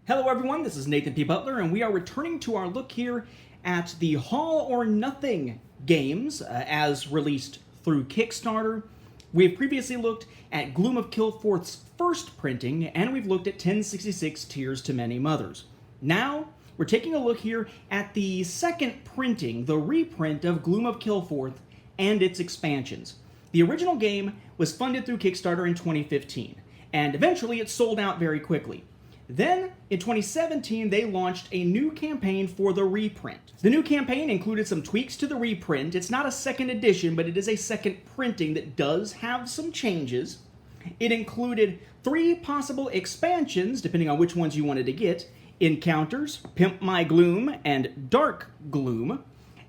Hello everyone, this is Nathan P. Butler, and we are returning to our look here at the All or Nothing games as released through Kickstarter. We have previously looked at Gloom of Kilforth's first printing, and we've looked at 1066 Tears to Many Mothers. Now, we're taking a look here at the second printing, the reprint of Gloom of Kilforth and its expansions. The original game was funded through Kickstarter in 2015, and eventually it sold out very quickly. Then, in 2017, they launched a new campaign for the reprint. The new campaign included some tweaks to the reprint. It's not a second edition, but it is a second printing that does have some changes. It included 3 possible expansions, depending on which ones you wanted to get: Encounters, Pimp My Gloom, and Dark Gloom.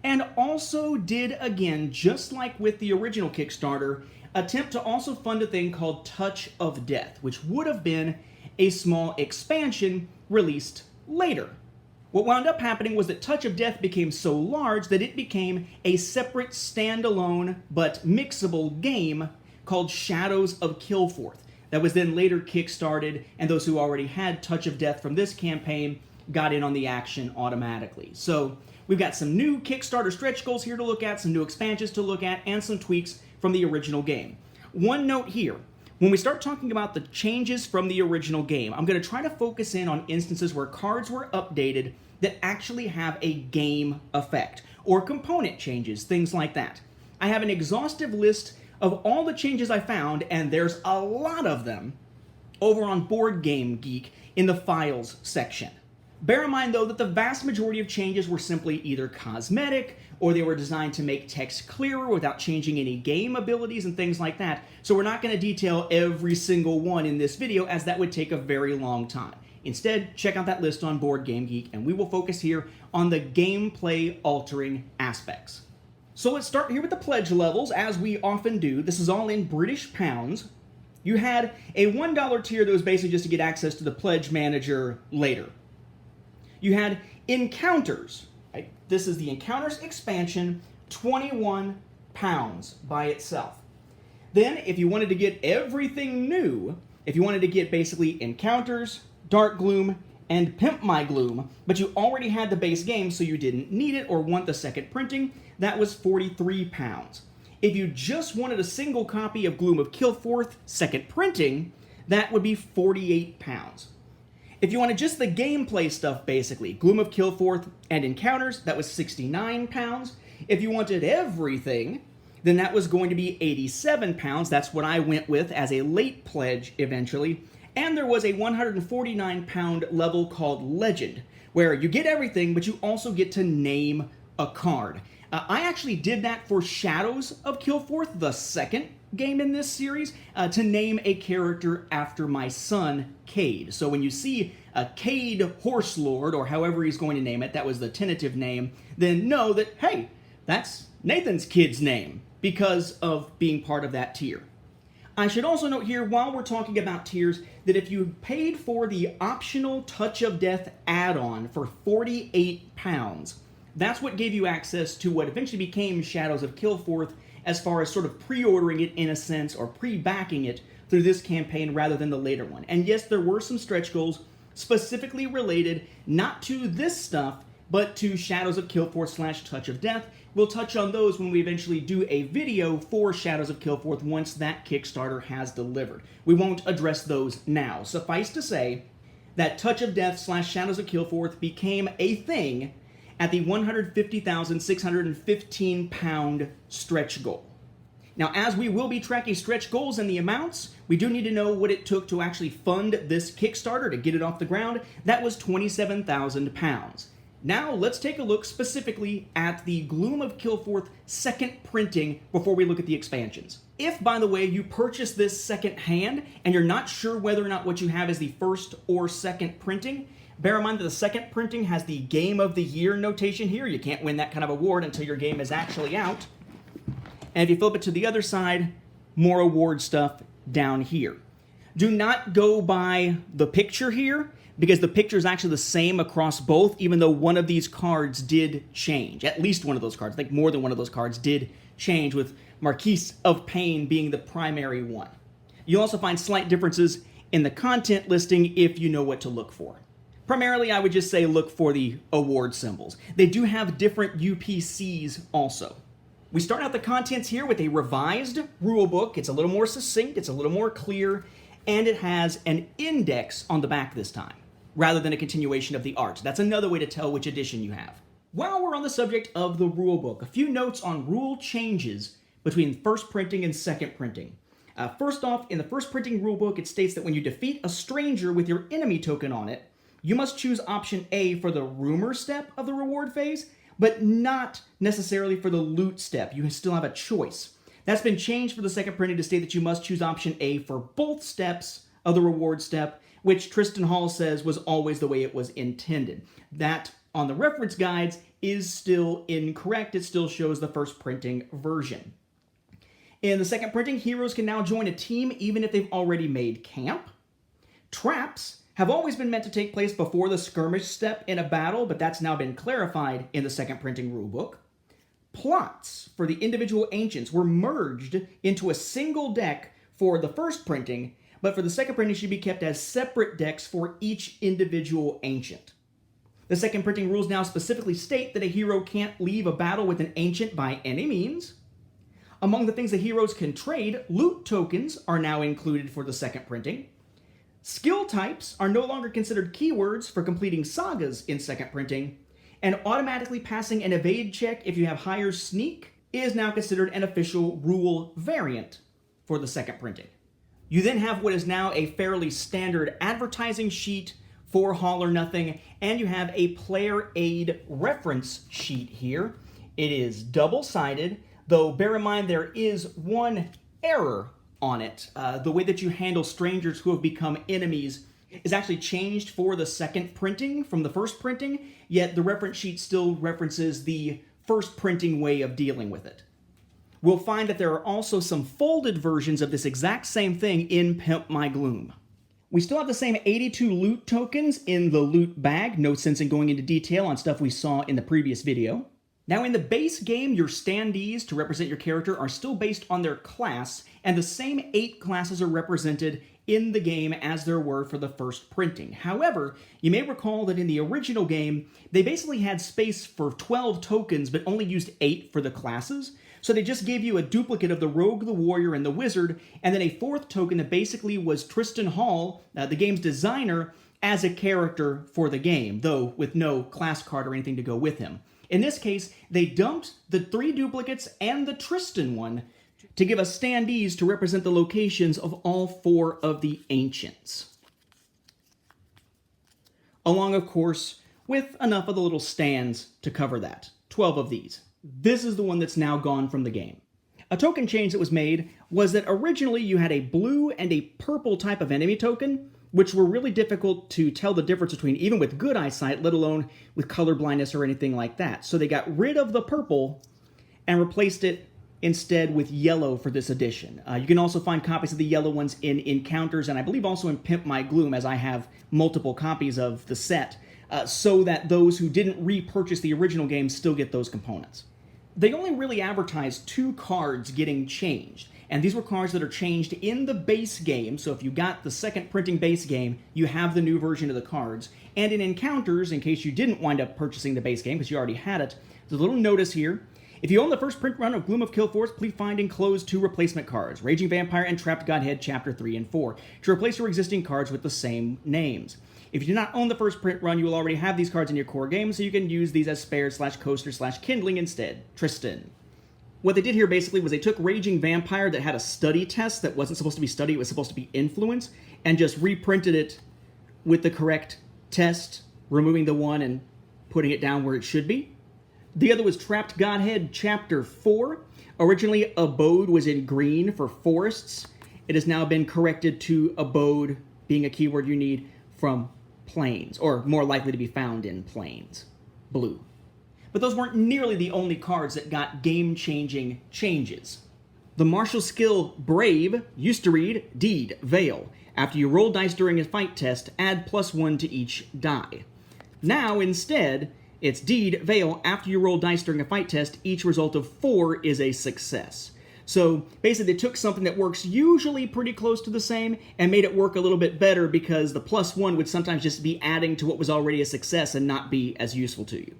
And also did, again, just like with the original Kickstarter, attempt to also fund a thing called Touch of Death, which would have been a small expansion released later. What wound up happening was that Touch of Death became so large that it became a separate standalone but mixable game called Shadows of Kilforth that was then later kickstarted, and those who already had Touch of Death from this campaign got in on the action automatically. So we've got some new Kickstarter stretch goals here to look at, some new expansions to look at, and some tweaks from the original game. One note here: when we start talking about the changes from the original game, I'm going to try to focus in on instances where cards were updated that actually have a game effect, or component changes, things like that. I have an exhaustive list of all the changes I found, and there's a lot of them, over on Board Game Geek in the Files section. Bear in mind, though, that the vast majority of changes were simply either cosmetic, or they were designed to make text clearer without changing any game abilities and things like that. So we're not going to detail every single one in this video, as that would take a very long time. Instead, check out that list on Board Game Geek, and we will focus here on the gameplay altering aspects. So let's start here with the pledge levels, as we often do. This is all in British pounds. You had a $1 tier that was basically just to get access to the pledge manager later. You had Encounters. Right? This is the Encounters expansion, £21 by itself. Then, if you wanted to get everything new, if you wanted to get basically Encounters, Dark Gloom, and Pimp My Gloom, but you already had the base game so you didn't need it or want the second printing, that was £43. If you just wanted a single copy of Gloom of Kilforth second printing, that would be £48. If you wanted just the gameplay stuff, basically, Gloom of Kilforth and Encounters, that was £69. If you wanted everything, then that was going to be £87. That's what I went with as a late pledge eventually. And there was a £149 level called Legend, where you get everything, but you also get to name a card. I actually did that for Shadows of Kilforth, the second game in this series, to name a character after my son, Cade. So when you see a Cade Horselord, or however he's going to name it, that was the tentative name, then know that, hey, that's Nathan's kid's name, because of being part of that tier. I should also note here, while we're talking about tiers, that if you paid for the optional Touch of Death add-on for £48, that's what gave you access to what eventually became Shadows of Kilforth, as far as sort of pre-ordering it in a sense, or pre-backing it through this campaign rather than the later one. And yes, there were some stretch goals specifically related not to this stuff, but to Shadows of Kilforth / Touch of Death. We'll touch on those when we eventually do a video for Shadows of Kilforth once that Kickstarter has delivered. We won't address those now. Suffice to say that Touch of Death / Shadows of Kilforth became a thing at the £150,615 stretch goal. Now, as we will be tracking stretch goals and the amounts, we do need to know what it took to actually fund this Kickstarter to get it off the ground. That was £27,000. Now, let's take a look specifically at the Gloom of Kilforth second printing before we look at the expansions. If, by the way, you purchase this second hand and you're not sure whether or not what you have is the first or second printing, bear in mind that the second printing has the Game of the Year notation here. You can't win that kind of award until your game is actually out. And if you flip it to the other side, more award stuff down here. Do not go by the picture here, because the picture is actually the same across both, even though one of these cards did change. At least one of those cards. I think more than one of those cards did change, with Marquise of Pain being the primary one. You'll also find slight differences in the content listing if you know what to look for. Primarily, I would just say look for the award symbols. They do have different UPCs also. We start out the contents here with a revised rulebook. It's a little more succinct, it's a little more clear, and it has an index on the back this time, rather than a continuation of the art. That's another way to tell which edition you have. While we're on the subject of the rulebook, a few notes on rule changes between first printing and second printing. First off, in the first printing rulebook, it states that when you defeat a stranger with your enemy token on it, you must choose option A for the rumor step of the reward phase, but not necessarily for the loot step. You still have a choice. That's been changed for the second printing to state that you must choose option A for both steps of the reward step, which Tristan Hall says was always the way it was intended. That, on the reference guides, is still incorrect. It still shows the first printing version. In the second printing, heroes can now join a team even if they've already made camp. Traps have always been meant to take place before the skirmish step in a battle, but that's now been clarified in the second printing rulebook. Plots for the individual ancients were merged into a single deck for the first printing, but for the second printing should be kept as separate decks for each individual ancient. The second printing rules now specifically state that a hero can't leave a battle with an ancient by any means. Among the things the heroes can trade, loot tokens are now included for the second printing. Skill types are no longer considered keywords for completing sagas in second printing, and automatically passing an evade check if you have higher sneak is now considered an official rule variant for the second printing. You then have what is now a fairly standard advertising sheet for All or Nothing, and you have a player aid reference sheet here. It is double-sided, though bear in mind there is one error on it. The way that you handle strangers who have become enemies is actually changed for the second printing from the first printing, yet the reference sheet still references the first printing way of dealing with it. We'll find that there are also some folded versions of this exact same thing in Pimp My Gloom. We still have the same 82 loot tokens in the loot bag, no sense in going into detail on stuff we saw in the previous video. Now in the base game, your standees to represent your character are still based on their class, and the same 8 classes are represented in the game as there were for the first printing. However, you may recall that in the original game, they basically had space for 12 tokens, but only used 8 for the classes. So they just gave you a duplicate of the Rogue, the Warrior, and the Wizard, and then a 4th token that basically was Tristan Hall, the game's designer, as a character for the game, though with no class card or anything to go with him. In this case, they dumped the 3 duplicates and the Tristan one to give us standees to represent the locations of all 4 of the ancients. Along, of course, with enough of the little stands to cover that. 12 of these. This is the one that's now gone from the game. A token change that was made was that originally you had a blue and a purple type of enemy token, which were really difficult to tell the difference between, even with good eyesight, let alone with color blindness or anything like that. So they got rid of the purple and replaced it instead with yellow for this edition. You can also find copies of the yellow ones in Encounters, and I believe also in Pimp My Gloom, as I have multiple copies of the set, so that those who didn't repurchase the original game still get those components. They only really advertised 2 cards getting changed, and these were cards that are changed in the base game, so if you got the second printing base game, you have the new version of the cards. And in Encounters, in case you didn't wind up purchasing the base game because you already had it, there's a little notice here. If you own the first print run of Gloom of Kilforth, please find enclosed 2 replacement cards, Raging Vampire and Trapped Godhead Chapter 3 and 4, to replace your existing cards with the same names. If you do not own the first print run, you will already have these cards in your core game, so you can use these as spares/coaster/kindling instead. Tristan. What they did here basically was they took Raging Vampire that had a study test that wasn't supposed to be study, it was supposed to be influence, and just reprinted it with the correct test, removing the 1 and putting it down where it should be. The other was Trapped Godhead Chapter 4. Originally, Abode was in green for forests. It has now been corrected to Abode being a keyword you need from plains, or more likely to be found in plains. Blue. But those weren't nearly the only cards that got game-changing changes. The martial skill Brave used to read Deed, Veil. After you roll dice during a fight test, add +1 to each die. Now, instead, it's Deed, Veil. After you roll dice during a fight test, each result of 4 is a success. So basically they took something that works usually pretty close to the same and made it work a little bit better, because the +1 would sometimes just be adding to what was already a success and not be as useful to you.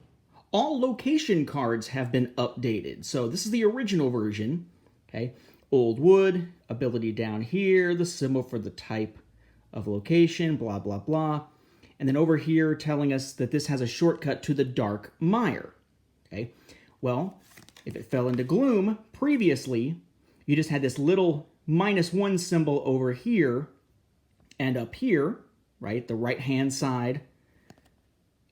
All location cards have been updated. So this is the original version. Okay, old wood, ability down here, the symbol for the type of location, blah, blah, blah. And then over here telling us that this has a shortcut to the dark mire. Okay, well, if it fell into gloom previously, you just had this little -1 symbol over here and up here, right, the right-hand side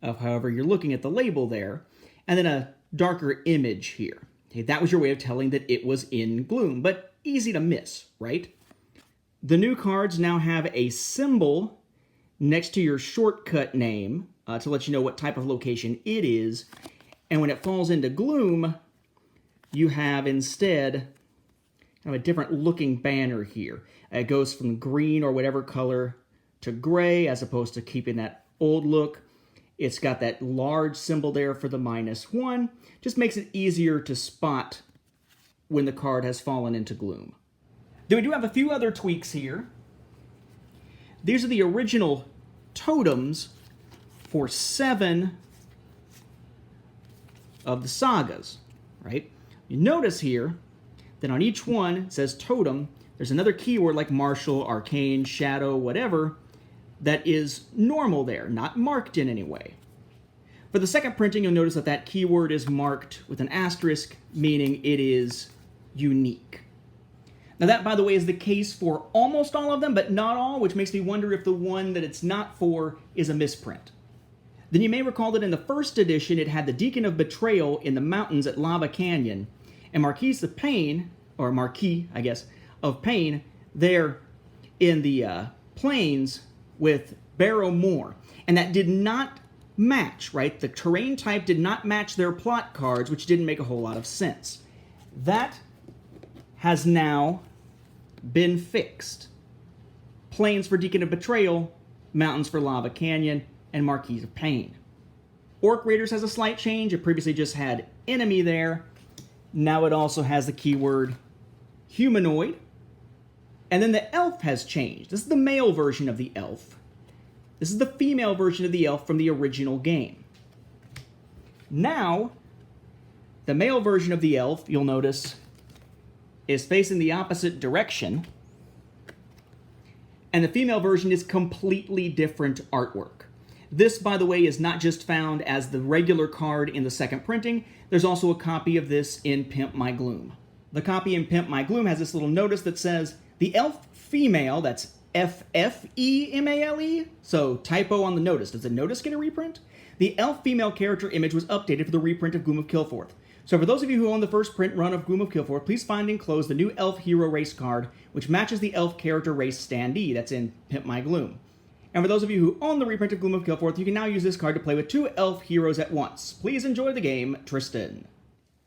of however you're looking at the label there, and then a darker image here. Okay, that was your way of telling that it was in gloom, but easy to miss, right? The new cards now have a symbol next to your shortcut name to let you know what type of location it is, and when it falls into gloom, you have instead kind of a different looking banner here. It goes from green or whatever color to gray, as opposed to keeping that old look. It's got that large symbol there for the -1. Just makes it easier to spot when the card has fallen into gloom. Then we do have a few other tweaks here. These are the original totems for 7 of the sagas, right? You notice here that on each one it says totem. There's another keyword like martial, arcane, shadow, whatever, that is normal there, not marked in any way. For the second printing, you'll notice that that keyword is marked with an asterisk, meaning it is unique. Now that, by the way, is the case for almost all of them, but not all, which makes me wonder if the one that it's not for is a misprint. Then you may recall that in the first edition, it had the Deacon of Betrayal in the mountains at Lava Canyon, and Marquis of Pain, or Marquis, I guess, of Pain, there in the plains with Barrow Moor. And that did not match, right? The terrain type did not match their plot cards, which didn't make a whole lot of sense. That has now been fixed. Plains for Deacon of Betrayal, mountains for Lava Canyon, and Marquis of Pain. Orc Raiders has a slight change. It previously just had enemy there. Now it also has the keyword humanoid. And then the elf has changed. This is the male version of the elf. This is the female version of the elf from the original game. Now, the male version of the elf, you'll notice, is facing the opposite direction. And the female version is completely different artwork. This, by the way, is not just found as the regular card in the second printing. There's also a copy of this in Pimp My Gloom. The copy in Pimp My Gloom has this little notice that says, the elf female, that's FFEMALE, so typo on the notice. Does the notice get a reprint? The elf female character image was updated for the reprint of Gloom of Kilforth. So for those of you who own the first print run of Gloom of Kilforth, please find enclosed the new elf hero race card, which matches the elf character race standee that's in Pimp My Gloom. And for those of you who own the reprint of Gloom of Kilforth, you can now use this card to play with 2 elf heroes at once. Please enjoy the game, Tristan.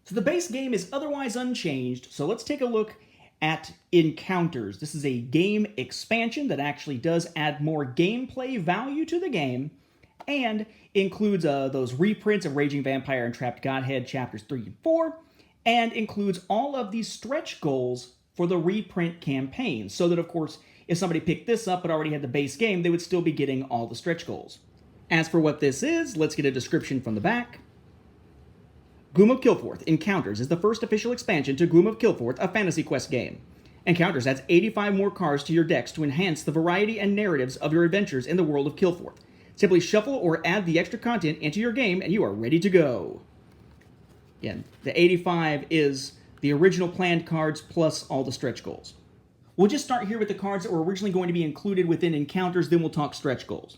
So the base game is otherwise unchanged, so let's take a look at Encounters. This is a game expansion that actually does add more gameplay value to the game, and includes those reprints of Raging Vampire and Trapped Godhead chapters 3 and 4, and includes all of these stretch goals for the reprint campaign, so that, of course, if somebody picked this up but already had the base game, they would still be getting all the stretch goals. As for what this is, let's get a description from the back. Gloom of Kilforth Encounters is the first official expansion to Gloom of Kilforth, a fantasy quest game. Encounters adds 85 more cards to your decks to enhance the variety and narratives of your adventures in the world of Kilforth. Simply shuffle or add the extra content into your game and you are ready to go. Again, the 85 is the original planned cards plus all the stretch goals. We'll just start here with the cards that were originally going to be included within Encounters, then we'll talk stretch goals.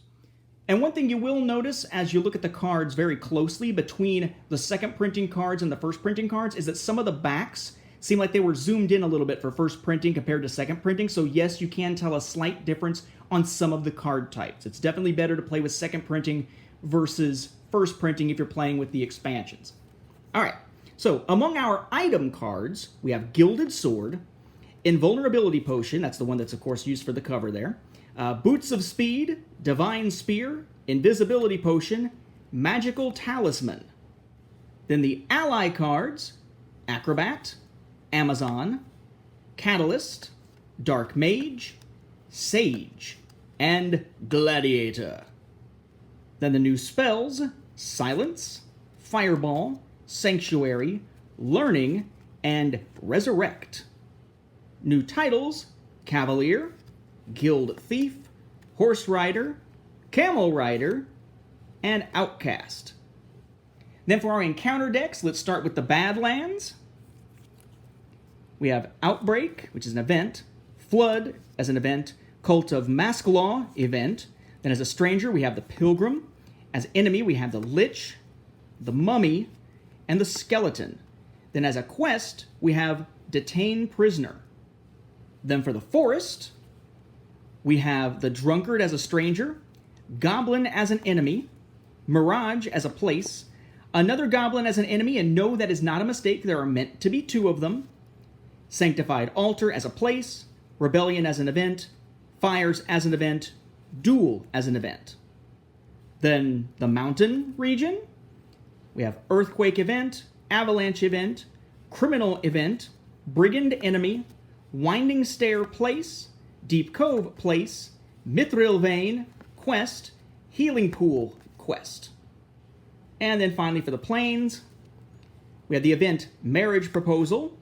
And one thing you will notice as you look at the cards very closely between the second printing cards and the first printing cards is that some of the backs seem like they were zoomed in a little bit for first printing compared to second printing. So yes, you can tell a slight difference on some of the card types. It's definitely better to play with second printing versus first printing if you're playing with the expansions. All right, so among our item cards, we have Gilded Sword, Invulnerability Potion, that's the one that's of course used for the cover there, Boots of Speed, Divine Spear, Invisibility Potion, Magical Talisman. Then the ally cards, Acrobat, Amazon, Catalyst, Dark Mage, Sage, and Gladiator. Then the new spells, Silence, Fireball, Sanctuary, Learning, and Resurrect. New titles, Cavalier, Guild Thief, Horse Rider, Camel Rider, and Outcast. Then for our encounter decks, let's start with the Badlands. We have Outbreak, which is an event, Flood as an event, Cult of Masklaw event. Then as a stranger, we have the Pilgrim. As enemy, we have the Lich, the Mummy, and the Skeleton. Then as a quest, we have Detain Prisoner. Then for the Forest, we have the Drunkard as a stranger, Goblin as an enemy, Mirage as a place, another Goblin as an enemy, and no, that is not a mistake, there are meant to be two of them, Sanctified Altar as a place, Rebellion as an event, Fires as an event, Duel as an event. Then the Mountain region, we have Earthquake event, Avalanche event, Criminal event, Brigand enemy, Winding Stair place, Deep Cove place, Mithril Vein quest, Healing Pool quest. And then finally for the Plains, we have the event Marriage Proposal,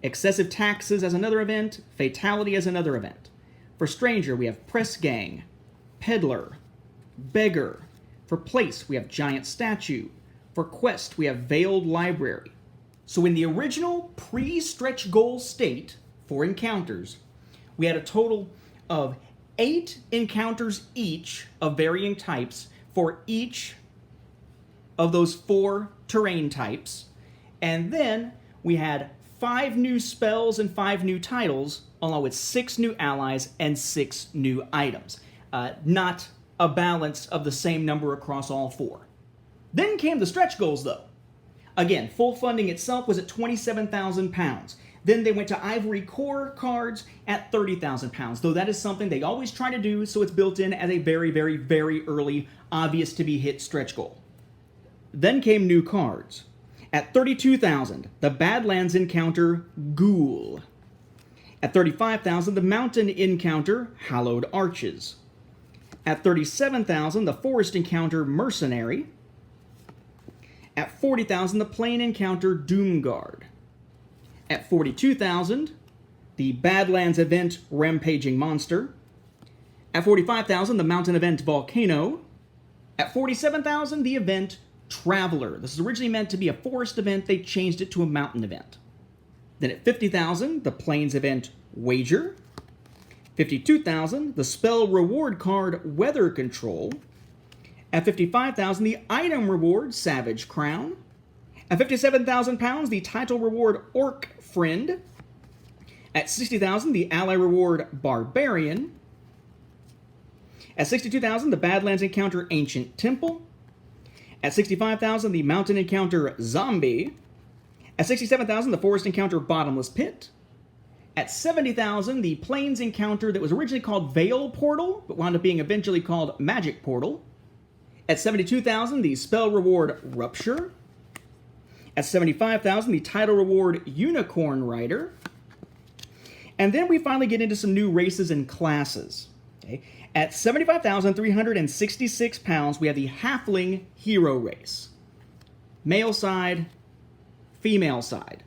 Excessive Taxes as another event, Fatality as another event. For Stranger, we have Press Gang, Peddler, Beggar. For Place, we have Giant Statue. For Quest, we have Veiled Library. So in the original pre-stretch goal state for encounters, we had a total of 8 encounters each of varying types for each of those 4 terrain types. And then we had 5 new spells and 5 new titles, along with 6 new allies and 6 new items. Not a balance of the same number across all 4. Then came the stretch goals, though. Again, full funding itself was at £27,000. Then they went to Ivory Core cards at £30,000, though that is something they always try to do, so it's built in as a very, very, very early, obvious to be hit stretch goal. Then came new cards. At $32,000, the Badlands encounter Ghoul. At $35,000, the Mountain encounter Hallowed Arches. At $37,000, the Forest encounter Mercenary. At $40,000, the Plain encounter Doomguard. At $42,000, the Badlands event Rampaging Monster. At $45,000, the Mountain event Volcano. At $47,000, the event Traveler. This is originally meant to be a forest event. They changed it to a mountain event. Then at $50,000, the Plains event Wager. $52,000, the spell reward card Weather Control. At $55,000, the item reward Savage Crown. At £57,000, the title reward Orc Friend. At $60,000, the ally reward Barbarian. At $62,000, the Badlands encounter Ancient Temple. At $65,000, the Mountain encounter Zombie. At $67,000, the Forest encounter Bottomless Pit. At $70,000, the Plains encounter that was originally called Veil Portal, but wound up being eventually called Magic Portal. At $72,000, the spell reward Rupture. At $75,000, the title reward Unicorn Rider. And then we finally get into some new races and classes. Okay? At £75,366, we have the Halfling Hero Race. Male side, female side.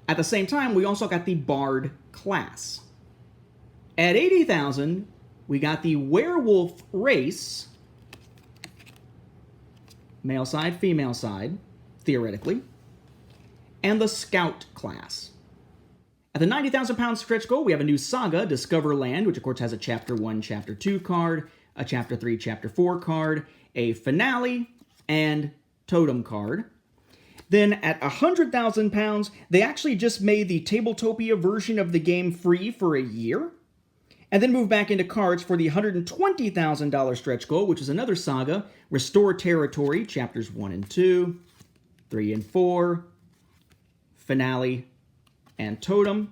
At the same time, we also got the Bard class. At $80,000, we got the Werewolf Race. Male side, female side, theoretically. And the Scout class. At the £90,000 stretch goal, we have a new saga, Discover Land, which of course has a Chapter 1, Chapter 2 card, a Chapter 3, Chapter 4 card, a finale, and totem card. Then at £100,000, they actually just made the Tabletopia version of the game free for a year, and then moved back into cards for the $120,000 stretch goal, which is another saga, Restore Territory, Chapters 1 and 2, 3 and 4, finale, and totem.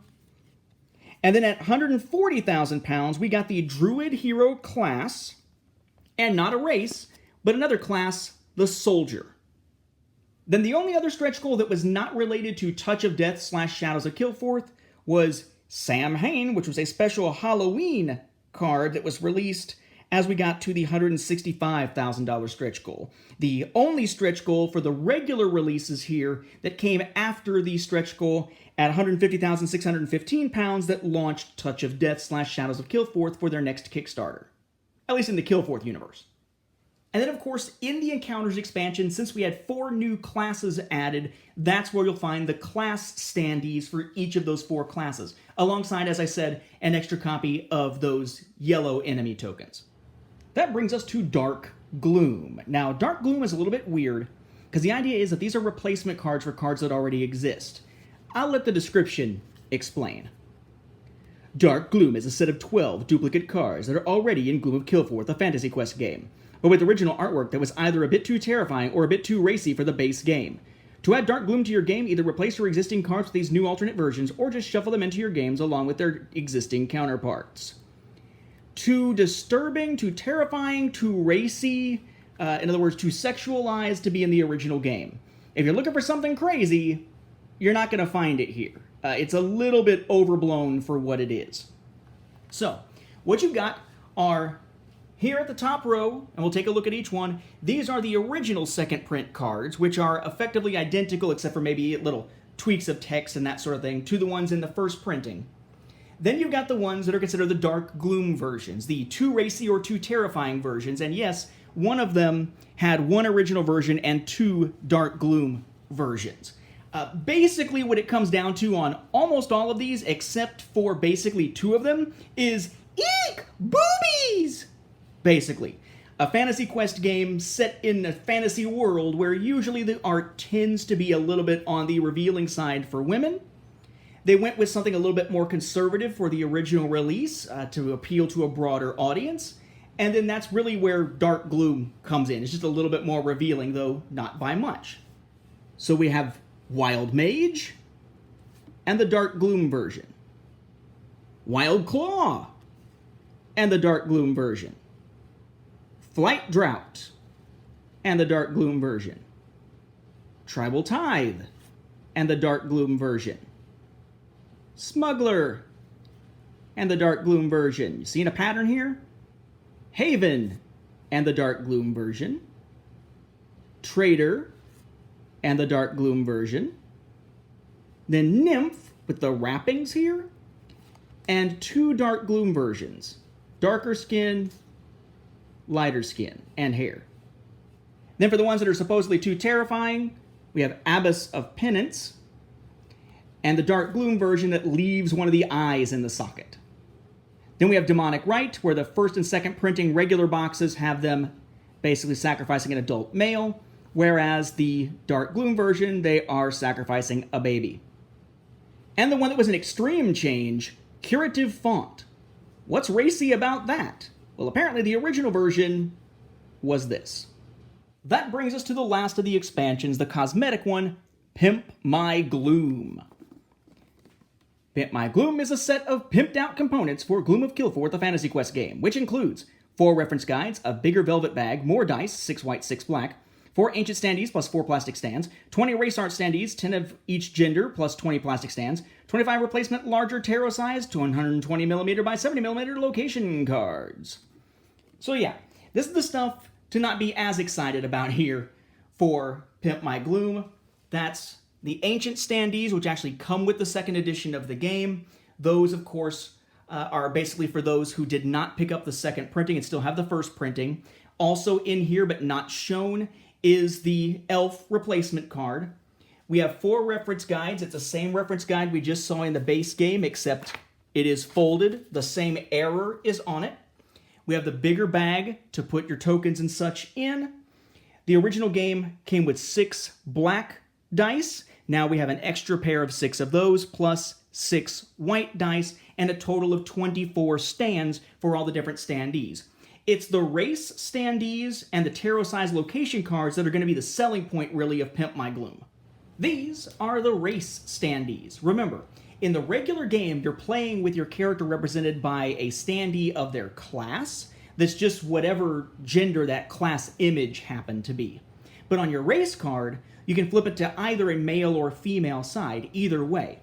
And then at £140,000, we got the Druid Hero class, and not a race, but another class, the Soldier. Then the only other stretch goal that was not related to Touch of Death / Shadows of Kilforth was Sam Hain, which was a special Halloween card that was released as we got to the $165,000 stretch goal. The only stretch goal for the regular releases here that came after the stretch goal at 150,615 pounds that launched Touch of Death / Shadows of Kilforth for their next Kickstarter. At least in the Kilforth universe. And then, of course, in the Encounters expansion, since we had 4 new classes added, that's where you'll find the class standees for each of those 4 classes, alongside, as I said, an extra copy of those yellow enemy tokens. That brings us to Dark Gloom. Now, Dark Gloom is a little bit weird, because the idea is that these are replacement cards for cards that already exist. I'll let the description explain. Dark Gloom is a set of 12 duplicate cards that are already in Gloom of Kilforth, a Fantasy Quest game, but with original artwork that was either a bit too terrifying or a bit too racy for the base game. To add Dark Gloom to your game, either replace your existing cards with these new alternate versions, or just shuffle them into your games along with their existing counterparts. Too disturbing, too terrifying, too racy, in other words, too sexualized to be in the original game. If you're looking for something crazy, you're not going to find it here. It's a little bit overblown for what it is. So, what you've got are, here at the top row, and we'll take a look at each one, these are the original second print cards, which are effectively identical except for maybe little tweaks of text and that sort of thing, to the ones in the first printing. Then you've got the ones that are considered the Dark Gloom versions, the too racy or too terrifying versions, and yes, one of them had 1 original version and 2 Dark Gloom versions. Basically, what it comes down to on almost all of these, except for basically 2 of them, is eek! Boobies! Basically. A Fantasy Quest game set in a fantasy world where usually the art tends to be a little bit on the revealing side for women. They went with something a little bit more conservative for the original release to appeal to a broader audience. And then that's really where Dark Gloom comes in. It's just a little bit more revealing, though not by much. So we have Wild Mage and the Dark Gloom version. Wild Claw and the Dark Gloom version. Flight Drought and the Dark Gloom version. Tribal Tithe and the Dark Gloom version. Smuggler and the Dark Gloom version. You seeing a pattern here? Haven and the Dark Gloom version. Trader and the Dark Gloom version. Then Nymph with the wrappings here. And 2 Dark Gloom versions. Darker skin, lighter skin, and hair. Then for the ones that are supposedly too terrifying, we have Abyss of Penance, and the Dark Gloom version that leaves one of the eyes in the socket. Then we have Demonic Rite, where the first and second printing regular boxes have them basically sacrificing an adult male, whereas the Dark Gloom version, they are sacrificing a baby. And the one that was an extreme change, Curative Font. What's racy about that? Well, apparently the original version was this. That brings us to the last of the expansions, the cosmetic one, Pimp My Gloom. Pimp My Gloom is a set of pimped out components for Gloom of Kilforth, a Fantasy Quest game, which includes 4 reference guides, a bigger velvet bag, more dice, 6 white, 6 black, 4 ancient standees plus 4 plastic stands, 20 race art standees, 10 of each gender plus 20 plastic stands, 25 replacement larger tarot size to 120mm by 70mm location cards. So yeah, this is the stuff to not be as excited about here for Pimp My Gloom. That's the ancient standees, which actually come with the second edition of the game. Those, of course, are basically for those who did not pick up the second printing and still have the first printing. Also in here, but not shown, is the elf replacement card. We have 4 reference guides. It's the same reference guide we just saw in the base game, except it is folded. The same error is on it. We have the bigger bag to put your tokens and such in. The original game came with 6 black dice. Now we have an extra pair of 6 of those, plus 6 white dice, and a total of 24 stands for all the different standees. It's the race standees and the tarot size location cards that are going to be the selling point, really, of Pimp My Gloom. These are the race standees. Remember, in the regular game, you're playing with your character represented by a standee of their class that's just whatever gender that class image happened to be. But on your race card, you can flip it to either a male or female side, either way.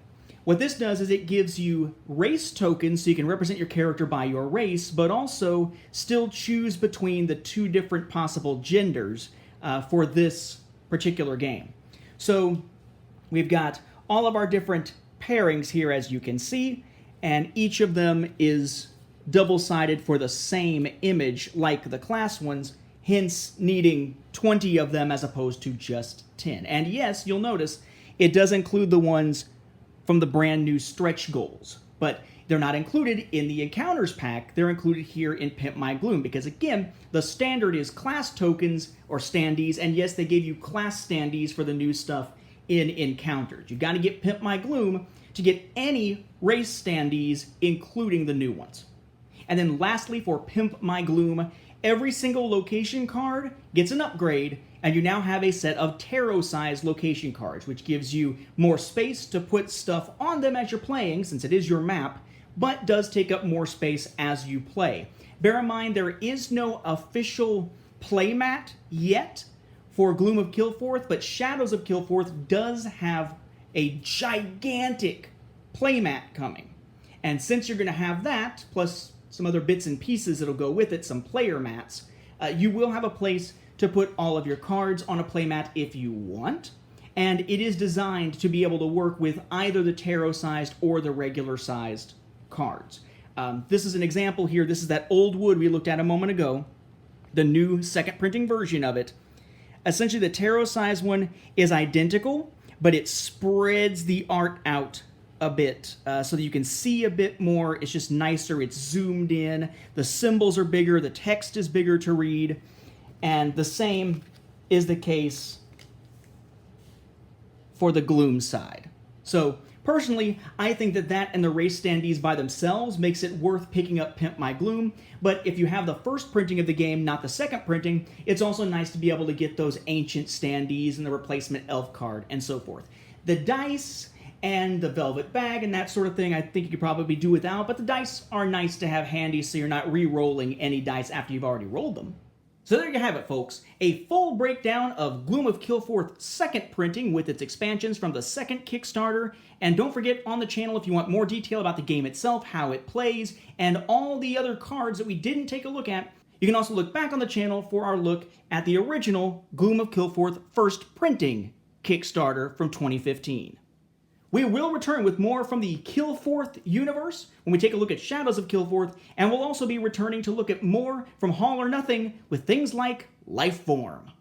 What this does is it gives you race tokens so you can represent your character by your race, but also still choose between the two different possible genders for this particular game. So we've got all of our different pairings here, as you can see, and each of them is double-sided for the same image like the class ones, hence needing 20 of them as opposed to just 10. And yes, you'll notice it does include the ones from the brand new stretch goals, but they're not included in the encounters pack. They're included here in Pimp My Gloom because, again, the standard is class tokens or standees, and yes, they gave you class standees for the new stuff in encounters. You've got to get Pimp My Gloom to get any race standees, including the new ones. And then lastly, for Pimp My Gloom, every single location card gets an upgrade, and you now have a set of tarot-sized location cards, which gives you more space to put stuff on them as you're playing, since it is your map, but does take up more space as you play. Bear in mind, there is no official playmat yet for Gloom of Kilforth, but Shadows of Kilforth does have a gigantic playmat coming. And since you're going to have that, plus some other bits and pieces that'll go with it, some player mats, you will have a place to put all of your cards on a playmat if you want, and it is designed to be able to work with either the tarot-sized or the regular-sized cards. This is an example here. This is that old wood we looked at a moment ago, the new second printing version of it. Essentially, the tarot-sized one is identical, but it spreads the art out a bit so that you can see a bit more. It's just nicer. It's zoomed in. The symbols are bigger. The text is bigger to read. And the same is the case for the Gloom side. So personally, I think that and the race standees by themselves makes it worth picking up Pimp My Gloom. But if you have the first printing of the game, not the second printing, it's also nice to be able to get those ancient standees and the replacement elf card and so forth. The dice and the velvet bag and that sort of thing, I think you could probably do without, but the dice are nice to have handy so you're not re-rolling any dice after you've already rolled them. So there you have it, folks. A full breakdown of Gloom of Kilforth second printing with its expansions from the second Kickstarter. And don't forget, on the channel, if you want more detail about the game itself, how it plays, and all the other cards that we didn't take a look at, you can also look back on the channel for our look at the original Gloom of Kilforth first printing Kickstarter from 2015. We will return with more from the Kilforth universe when we take a look at Shadows of Kilforth, and we'll also be returning to look at more from All or Nothing with things like Lifeform.